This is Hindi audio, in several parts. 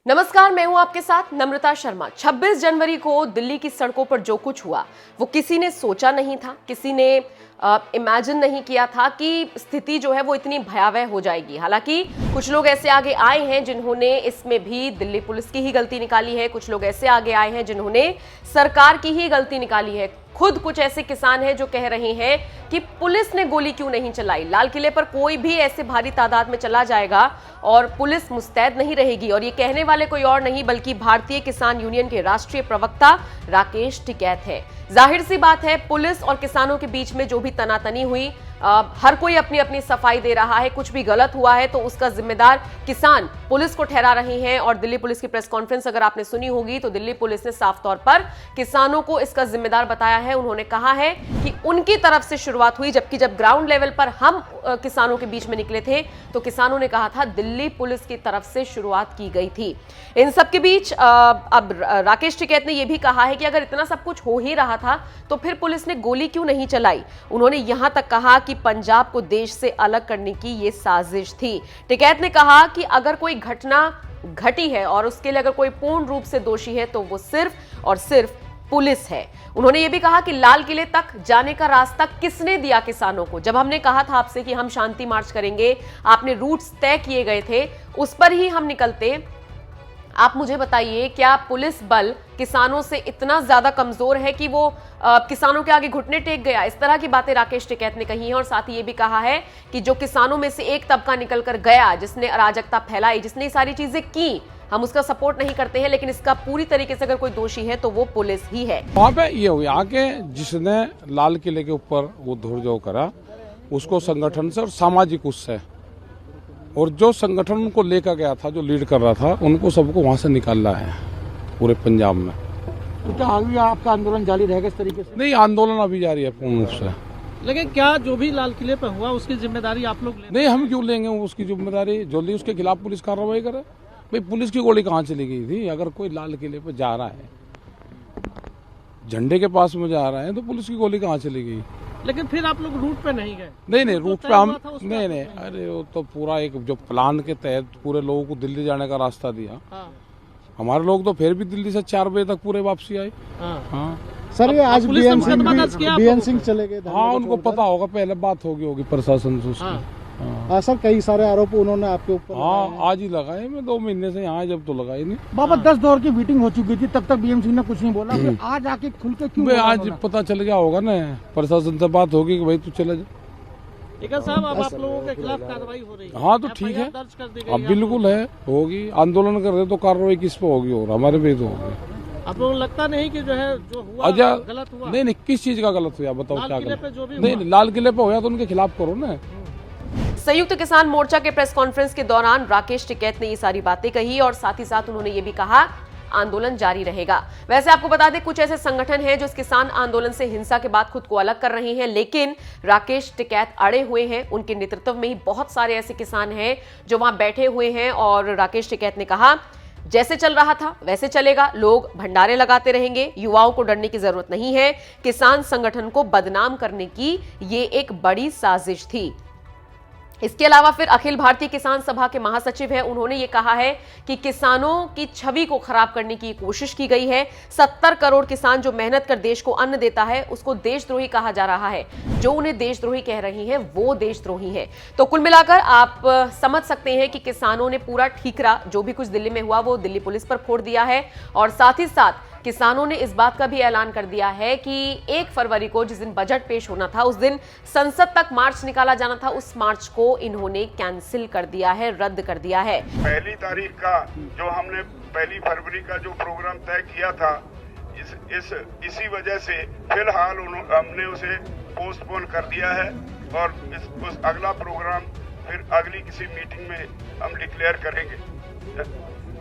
नमस्कार, मैं हूं आपके साथ नम्रता शर्मा। 26 जनवरी को दिल्ली की सड़कों पर जो कुछ हुआ वो किसी ने सोचा नहीं था, किसी ने इमेजिन नहीं किया था कि स्थिति जो है वो इतनी भयावह हो जाएगी। हालांकि कुछ लोग ऐसे आगे आए हैं जिन्होंने इसमें भी दिल्ली पुलिस की ही गलती निकाली है, कुछ लोग ऐसे आगे आए हैं जिन्होंने सरकार की ही गलती निकाली है। खुद कुछ ऐसे किसान हैं जो कह रहे हैं कि पुलिस ने गोली क्यों नहीं चलाई। लाल किले पर कोई भी ऐसे भारी तादाद में चला जाएगा और पुलिस मुस्तैद नहीं रहेगी। और ये कहने वाले कोई और नहीं बल्कि भारतीय किसान यूनियन के राष्ट्रीय प्रवक्ता राकेश टिकैत है। जाहिर सी बात है, पुलिस और किसानों के बीच में जो भी तनातनी हुई, हर कोई अपनी अपनी सफाई दे रहा है। कुछ भी गलत हुआ है तो उसका जिम्मेदार किसान पुलिस को ठहरा रहे हैं। और दिल्ली पुलिस की प्रेस कॉन्फ्रेंस अगर आपने सुनी होगी तो दिल्ली पुलिस ने साफ तौर पर किसानों को इसका जिम्मेदार बताया है। उन्होंने कहा है कि उनकी तरफ से शुरुआत हुई, जबकि जब ग्राउंड लेवल पर हम किसानों के बीच में निकले थे तो किसानों ने कहा था दिल्ली पुलिस की तरफ से शुरुआत की गई थी। इन सब के बीच अब राकेश टिकैत ने यह भी कहा है कि अगर इतना सब कुछ हो ही रहा था तो फिर पुलिस ने गोली क्यों नहीं चलाई। उन्होंने यहां तक कहा कि पंजाब को देश से अलग करने की यह साजिश थी। टिकैत ने कहा कि अगर कोई घटना घटी है और उसके लिए अगर कोई पूर्ण रूप से दोषी है तो वो सिर्फ और सिर्फ पुलिस है। उन्होंने ये भी कहा कि लाल किले तक जाने का रास्ता किसने दिया किसानों को। जब हमने कहा था आपसे कि हम शांति मार्च करेंगे, आपने रूट्स तय किए गए थे, उस पर ही हम निकलते। आप मुझे बताइए, क्या पुलिस बल किसानों से इतना ज्यादा कमजोर है कि वो किसानों के आगे घुटने टेक गया। इस तरह की बातें राकेश टिकैत ने कही हैं। और साथ ही ये भी कहा है कि जो किसानों में से एक तबका निकल कर गया, जिसने अराजकता फैलाई, जिसने ये सारी चीजें की, हम उसका सपोर्ट नहीं करते हैं, लेकिन इसका पूरी तरीके से अगर कोई दोषी है तो वो पुलिस ही है। वहाँ पे ये हुआ आके जिसने लाल किले के ऊपर वो धुरजो करा उसको संगठन से और सामाजिक उससे, और जो संगठन उनको लेकर गया था, जो लीड कर रहा था, उनको सबको वहाँ से निकालना है पूरे पंजाब में। तो क्या आगे आपका आंदोलन जारी रहेगा इस तरीके से? नहीं, आंदोलन अभी जारी है पूर्ण रूप से। लेकिन क्या जो भी लाल किले पर हुआ उसकी जिम्मेदारी आप लोग लेंगे? नहीं, हम क्यों लेंगे उसकी जिम्मेदारी। जल्दी उसके खिलाफ पुलिस कार्रवाई करे। भाई, पुलिस की गोली कहाँ चली गई थी? अगर कोई लाल किले पर जा रहा है, झंडे के पास में जा रहा है, तो पुलिस की गोली कहाँ चली गई? लेकिन फिर आप लोग रूट पे नहीं गए? नहीं, रूट पे हम नहीं, अरे वो तो पूरा एक जो प्लान के तहत पूरे लोगों को दिल्ली जाने का रास्ता दिया। हाँ। हमारे लोग तो फिर भी दिल्ली से 4 बजे तक पूरे वापसी आए। हाँ। सर, ये आज बीएन सिंह चले गए। हाँ, उनको पता होगा, पहले बात होगी प्रशासन से उसकी। हाँ सर, कई सारे आरोप उन्होंने आपके ऊपर। हाँ, आज ही लगाए। मैं 2 महीने से यहाँ, जब तो लगाई नहीं। बाबा 10 दौर की मीटिंग हो चुकी थी, तब तक बीएम सिंह ने कुछ नहीं बोला। फिर आज आके खुल के क्यों? आज पता चल गया होगा ना, प्रशासन से बात होगी कि भाई तू चला जा। साहब, अब आप लोगों के खिलाफ कार्रवाई हो रही है? हाँ, तो ठीक है, अब बिल्कुल है, होगी। आंदोलन कर रहे तो कार्रवाई किस पे होगी? और हमारे पे तो होगी। आप लोगों को लगता नहीं कि जो है जो हुआ गलत हुआ? नहीं, किस चीज का गलत हुआ बताओ? क्या गलत? नहीं, लाल किले पे होया तो उनके खिलाफ करो ना। संयुक्त किसान मोर्चा के प्रेस कॉन्फ्रेंस के दौरान राकेश टिकैत ने ये सारी बातें कही और साथ ही साथ उन्होंने ये भी कहा आंदोलन जारी रहेगा। वैसे आपको बता दें, कुछ ऐसे संगठन हैं जो इस किसान आंदोलन से हिंसा के बाद खुद को अलग कर रहे हैं, लेकिन राकेश टिकैत अड़े हुए हैं। उनके नेतृत्व में ही बहुत सारे ऐसे किसान हैं जो वहां बैठे हुए हैं। और राकेश टिकैत ने कहा, जैसे चल रहा था वैसे चलेगा, लोग भंडारे लगाते रहेंगे, युवाओं को डरने की जरूरत नहीं है। किसान संगठन को बदनाम करने की ये एक बड़ी साजिश थी। इसके अलावा फिर अखिल भारतीय किसान सभा के महासचिव हैं, उन्होंने ये कहा है कि किसानों की छवि को खराब करने की कोशिश की गई है। 70 करोड़ किसान जो मेहनत कर देश को अन्न देता है उसको देशद्रोही कहा जा रहा है। जो उन्हें देशद्रोही कह रही हैं वो देशद्रोही है। तो कुल मिलाकर आप समझ सकते हैं कि किसानों ने पूरा ठीकरा जो भी कुछ दिल्ली में हुआ वो दिल्ली पुलिस पर फोड़ दिया है। और साथ ही साथ किसानों ने इस बात का भी ऐलान कर दिया है कि 1 फरवरी को जिस दिन बजट पेश होना था उस दिन संसद तक मार्च निकाला जाना था, उस मार्च को इन्होंने कैंसिल कर दिया है, रद्द कर दिया है। पहली तारीख का जो हमने 1 फरवरी का जो प्रोग्राम तय किया था, इसी वजह से फिलहाल हमने उसे पोस्टपोन कर दिया है। और उस अगला प्रोग्राम फिर अगली किसी मीटिंग में हम डिक्लेयर करेंगे।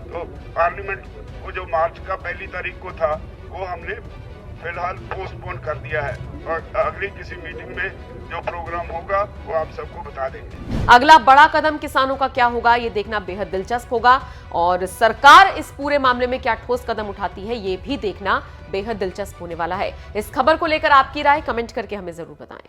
तो पार्लियामेंट को जो मार्च का 1 तारीख को था वो हमने फिलहाल पोस्टपोन कर दिया है। और अगली किसी मीटिंग में जो प्रोग्राम होगा वो आप सबको बता देंगे। अगला बड़ा कदम किसानों का क्या होगा ये देखना बेहद दिलचस्प होगा। और सरकार इस पूरे मामले में क्या ठोस कदम उठाती है ये भी देखना बेहद दिलचस्प होने वाला है। इस खबर को लेकर आपकी राय कमेंट करके हमें जरूर बताएं।